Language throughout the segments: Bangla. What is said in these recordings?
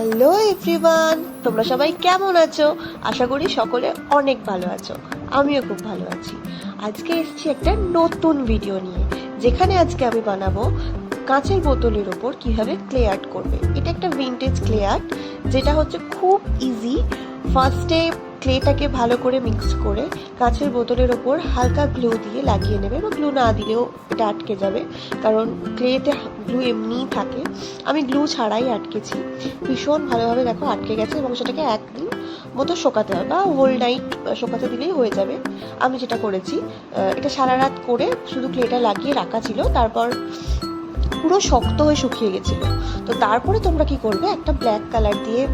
হ্যালো এভরিওয়ান, তোমরা সবাই কেমন আছো? আশা করি সকলে অনেক ভালো আছো। আমিও খুব ভালো আছি। আজকে এসেছি একটা নতুন ভিডিও নিয়ে, যেখানে আজকে আমি বানাবো কাঁচের বোতলের ওপর কিভাবে ক্লে আর্ট করবে। এটা একটা ভিনটেজ ক্লে আর্ট, যেটা হচ্ছে খুব ইজি। ফার্স্টে ক্লেটাকে ভালো করে মিক্স করে কাঁচের বোতলের ওপর হালকা গ্লু দিয়ে লাগিয়ে নেবে, বা গ্লু না দিলেও এটা আটকে যাবে, কারণ ক্লেতে গ্লু এমনিই থাকে। আমি গ্লু ছাড়াই আটকেছি, ভীষণ ভালোভাবে দেখো আটকে গেছে, এবং সেটাকে একদিন মতো শোকাতে হবে, বা হোল নাইট শোকাতে দিলেই হয়ে যাবে। আমি যেটা করেছি, এটা সারা রাত করে শুধু ক্লেটা লাগিয়ে রাখা ছিল, তারপর পুরো শক্ত হয়ে শুকিয়ে গেছিলো। তো তারপরে তোমরা কি করবে, একটা ব্ল্যাক কালার দিয়ে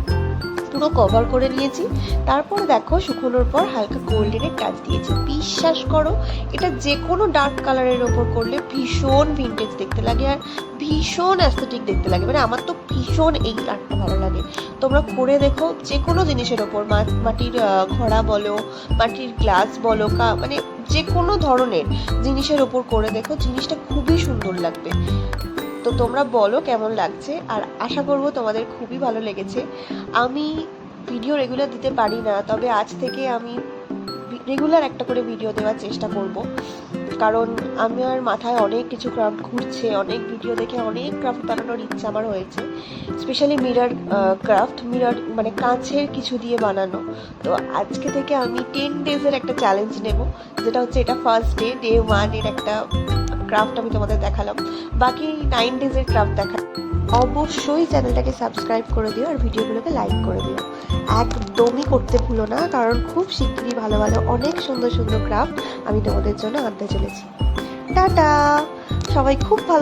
পুরো কভার করে নিয়েছি। তারপর দেখো শুকোনোর পর হালকা গোল্ডেনের টাচ দিয়েছি। বিশ্বাস করো, এটা যে কোনো ডার্ক কালারের ওপর করলে ভীষণ ভিনটেজ দেখতে লাগে, আর ভীষণ অ্যাস্থেটিক দেখতে লাগে। মানে আমার তো ভীষণ এই আর্টটা ভালো লাগে। তোমরা করে দেখো, যে কোনো জিনিসের ওপর, মাটির ঘড়া বলো, মাটির গ্লাস বলো, মানে যে কোনো ধরনের জিনিসের ওপর করে দেখো, জিনিসটা খুবই সুন্দর লাগবে। তো তোমরা বলো কেমন লাগছে, আর আশা করবো তোমাদের খুবই ভালো লেগেছে। আমি ভিডিও রেগুলার দিতে পারি না, তবে আজ থেকে আমি রেগুলার একটা করে ভিডিও দেওয়ার চেষ্টা করব, কারণ আমার মাথায় অনেক কিছু ক্রাফট ঘুরছে, অনেক ভিডিও দেখে অনেক ক্রাফট বানানোর ইচ্ছা আমার হয়েছে। স্পেশালি মিরর ক্রাফট, মিরর মানে কাঁচের কিছু দিয়ে বানানো। তো আজকে থেকে আমি 10 ডেজের একটা চ্যালেঞ্জ নেব, যেটা হচ্ছে এটা ফার্স্ট ডে 1 এর একটা ক্রাফট আমি তোমাদের দেখালাম, বাকি 9 ডেজের ক্রাফট দেখা। অবশ্যই চ্যানেলটাকে সাবস্ক্রাইব করে দিও, আর ভিডিওগুলোকে লাইক করে দিও। একদমই করতে ভুলো না, কারণ খুব শিগগিরই ভালো ভালো অনেক সুন্দর সুন্দর ক্রাফট আমি তোমাদের জন্য আনতে চলেছি। টাটা, সবাই খুব ভালো